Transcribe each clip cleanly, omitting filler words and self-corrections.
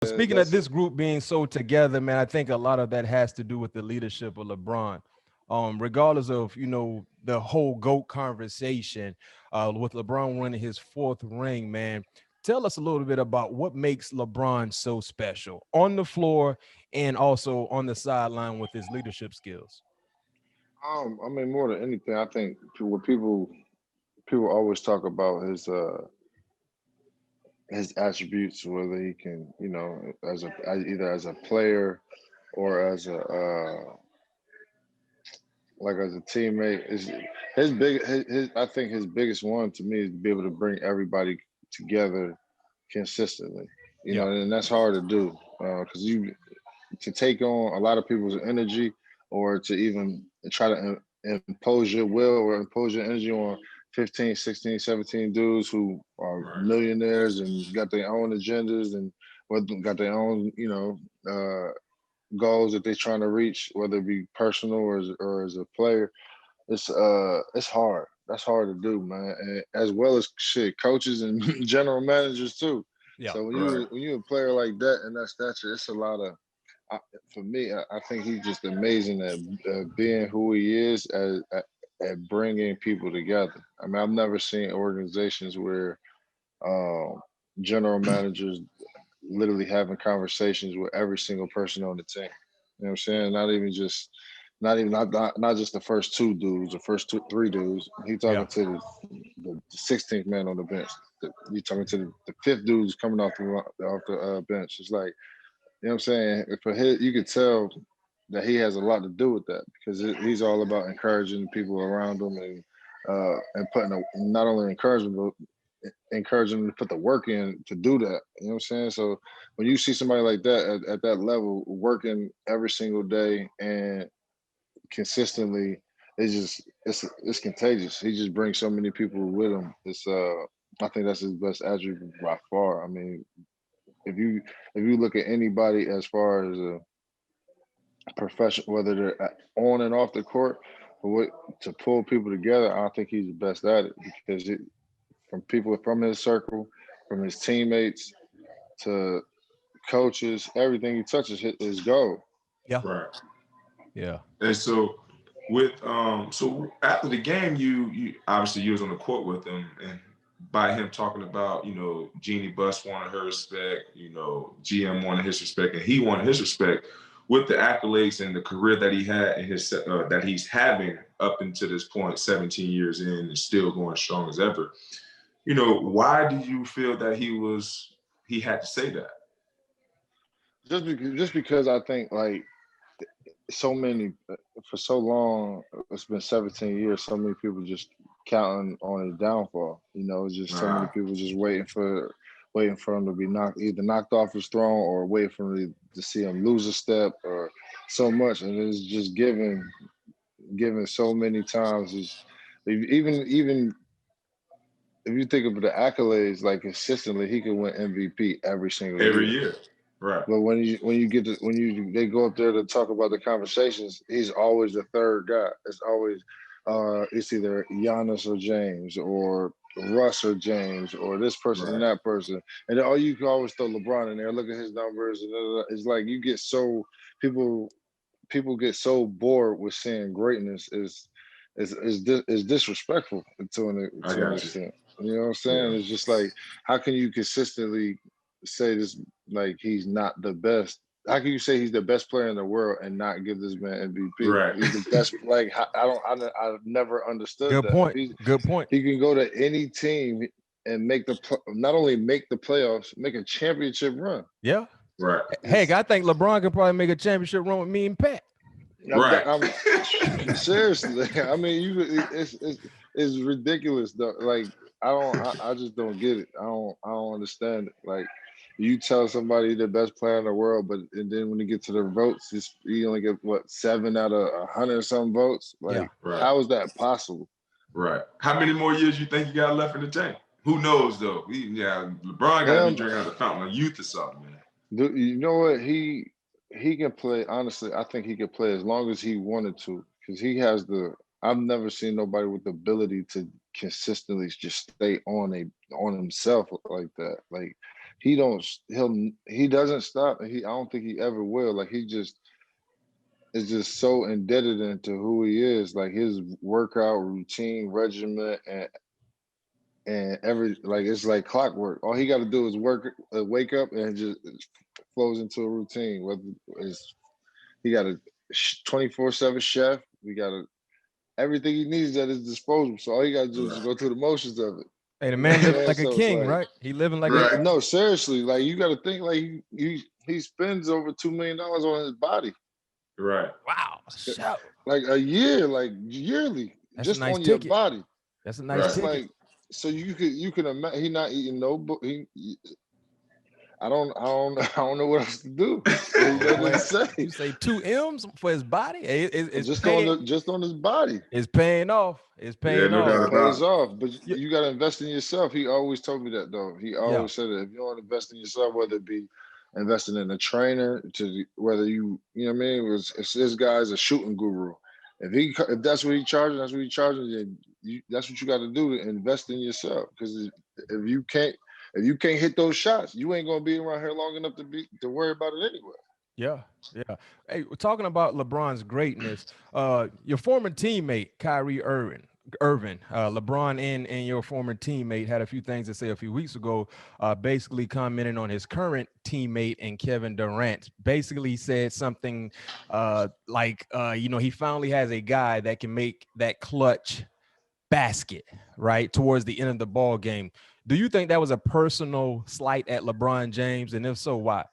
Speaking of That's this group being so together, man, I think a lot of that has to do with the leadership of LeBron. Regardless of the whole GOAT conversation, with LeBron winning his fourth ring, man. Tell us a little bit about what makes LeBron so special on the floor and also on the sideline with his leadership skills. I mean, more than anything, I think what people always talk about his attributes, whether he can, either as a player or as a like as a teammate. Is his I think his biggest one to me is to be able to bring everybody together consistently. Yeah. And that's hard to do because you to take on a lot of people's energy or to even try to impose your will or impose your energy on 15, 16, 17 dudes who are Right. millionaires and got their own agendas and got their own, goals that they're trying to reach, whether it be personal or as a player. It's hard. That's hard to do, man. And as well as shit, coaches and general managers too. Yeah. So when Right. you a player like that and that stature, it's a lot of I, for me, I think he's just amazing at being who he is at bringing people together. I mean, I've never seen organizations where um, general managers literally having conversations with every single person on the team. You know what I'm saying? Not just the first two dudes, the first two three dudes. He Yeah. talking to the 16th man on the bench. You talking to the fifth dudes coming off the bench. It's like you know what I'm saying? For his, you could tell that he has a lot to do with that because he's all about encouraging people around him and putting not only encouragement but encouraging them to put the work in to do that. You know what I'm saying? So when you see somebody like that at that level working every single day and consistently, it's contagious. He just brings so many people with him. I think that's his best attribute by far. I mean, if you look at anybody as far as a professional, whether they're on and off the court, but to pull people together, I think he's the best at it because from people from his circle, from his teammates to coaches, everything he touches is gold. Yeah. Right. Yeah. And so with so after the game, you obviously you was on the court with him, and by him talking about Jeannie Buss wanted her respect, GM wanted his respect, and he wanted his respect with the accolades and the career that he had and his that he's having up until this point, 17 years in, and still going strong as ever. Why do you feel that he had to say that? Just because I think like so many for so long it's been 17 years so many people just counting on his downfall. It's just so many Uh, people just waiting for him to be either knocked off his throne or waiting for him to see him lose a step or so much, and it's just given so many times is even if you think of the accolades, like consistently he could win MVP every single every year. year. Right. But when you get to when they go up there to talk about the conversations, he's always the third guy. It's always it's either Giannis or James or Russ or James or this person and Right. that person. And then, you can always throw LeBron in there. Look at his numbers. And it's like you get so people people get so bored with seeing greatness is disrespectful I to an got you. extent. You know what I'm Yeah. saying? It's just like how can you consistently say this like he's not the best? How can you say he's the best player in the world and not give this man MVP? Right. He's the best. Like I've never understood Good that. If point. Good point. he can go to any team and not only make the playoffs, make a championship run. Yeah. Right. Heck, It's I think LeBron could probably make a championship run with me and Pat. Right. I'm seriously. I mean, it's ridiculous though. Like I just don't get it. I don't understand it. Like you tell somebody the best player in the world, but and then when you get to the votes, you only get what 7 out of 100 or some votes. Yeah. Like Right. how is that possible? Right. How many more years you think you got left in the tank? Who knows though? LeBron got to be Him, drinking out the fountain of youth or something, man. you know what he can play. Honestly, I think he could play as long as he wanted to, because he has the. I've never seen nobody with the ability to consistently just stay on himself like that. Like he doesn't stop, and I don't think he ever will. Like he just is just so indebted into who he is, like his workout routine, regimen, and every like it's like clockwork. All he got to do is wake up, and just it flows into a routine. Whether it's he got a 24/7 chef, we got everything he needs at his disposal. So all he got to do is just Right. go through the motions of it. Hey, the You know what man I'm living saying? like a So it's king, like, right? He living like a Right. no, seriously, like you got to think like he spends over $2 million on his body, Right. wow. Shout. like a year, like yearly, That's a just nice on your ticket. body. That's a nice Right. It's ticket. like so you can imagine he not eating no I don't know what else to do. There's nothing to Boy, say. you say 2 M's for his body? Hey, Just on his body. it's paying off. It's Yeah, paying no It off. doubt pays about off, but Yeah, you got to invest in yourself. He always told me that though. He yeah, always said that if you don't invest in yourself, whether it be investing in a trainer, whether you know what I mean, if this guy's a shooting guru, if that's what he charges, that's what he charges. Then that's what you got to do to invest in yourself. Because if you can't if you can't hit those shots, you ain't gonna be around here long enough to worry about it anyway. yeah, yeah. Hey, we're talking about LeBron's greatness. Your former teammate, Kyrie Irving, LeBron and your former teammate had a few things to say a few weeks ago, basically commenting on his current teammate and Kevin Durant. Basically said something like, he finally has a guy that can make that clutch basket, right, towards the end of the ball game. Do you think that was a personal slight at LeBron James? And if so, why?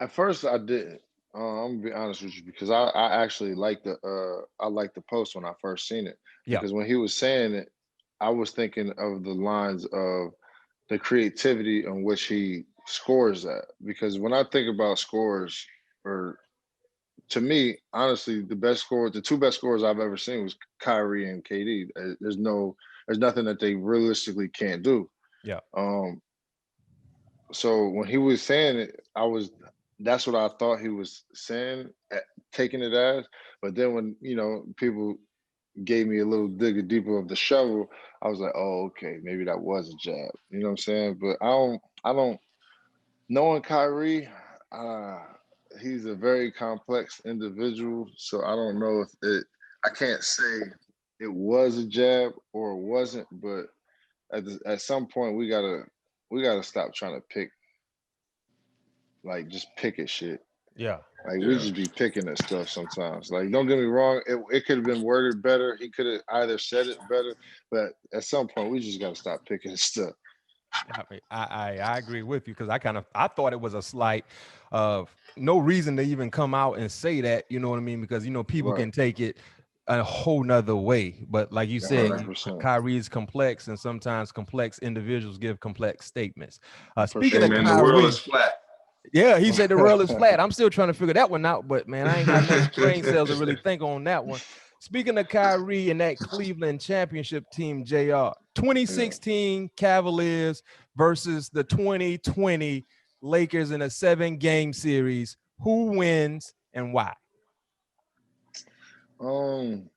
At first, I didn't. I'm gonna be honest with you because I actually liked the post when I first seen it Yeah, because when he was saying it, I was thinking of the lines of the creativity in which he scores at. Because when I think about scores, or to me, honestly, the two best scores I've ever seen was Kyrie and KD. There's nothing that they realistically can't do. yeah, Um, so when he was saying it, that's what I thought he was saying, taking it as. But then when people gave me a little digger deeper of the shovel, I was like, oh, okay, maybe that was a jab. You know what I'm saying? But I don't knowing Kyrie, uh, he's a very complex individual. So I don't know if I can't say it was a jab or it wasn't. But at some point, we gotta stop trying to just pick at shit. yeah. Like we it. just be picking at stuff sometimes. Like don't get me wrong, it could have been worded better. He could have either said it better, but at some point we just gotta stop picking at stuff. I mean, I agree with you because I thought it was a slight of no reason to even come out and say that, you know what I mean? Because people Right. can take it a whole nother way. But like you A said, hundred percent. Kyrie is complex, and sometimes complex individuals give complex statements. For Speaking Hey of sure. man, the world is Kyrie, flat. yeah, he said the world is flat. I'm still trying to figure that one out, but man, I ain't got enough brain cells to really think on that one. Speaking of Kyrie and that Cleveland championship team, JR, Yeah. 2016 Cavaliers versus the 2020 Lakers in a 7-game series. Who wins and why? Um,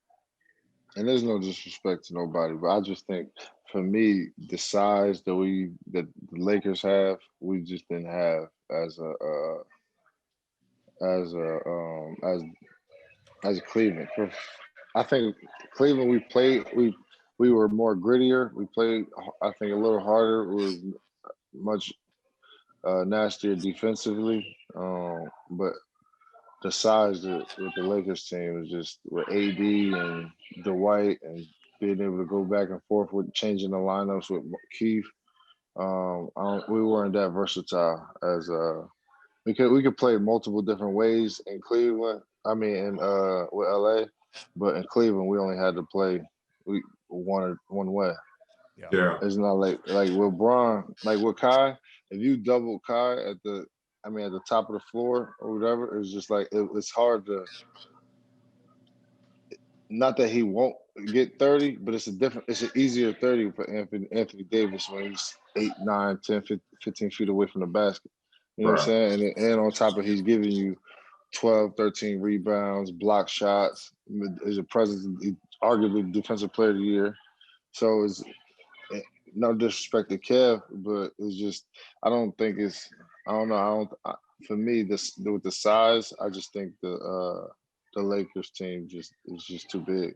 and there's no disrespect to nobody, but I just think for me, the size that the Lakers have, we just didn't have as Cleveland. I think Cleveland we were more grittier. We played I think a little harder. We were much nastier defensively. But the size with the Lakers team is just with AD and Dwight and being able to go back and forth with changing the lineups with Keith. We weren't that versatile as we could play multiple different ways in Cleveland. I mean, in with LA, but in Cleveland we only had to play we one way. Yeah. Yeah. It's not like with Braun, like with Kai. If you double Kai at the top of the floor or whatever, it's just like it's hard to. Not that he won't get 30, but it's an easier 30 for Anthony Davis when he's 8, 9, 10, 15 feet away from the basket. You know what I'm Right. saying? And on top of he's giving you 12, 13 rebounds, block shots, is a presence, arguably defensive player of the year. So no disrespect to Kev, but it's just I don't think it's I don't know. For me this with the size, I just think the Lakers team just is just too big.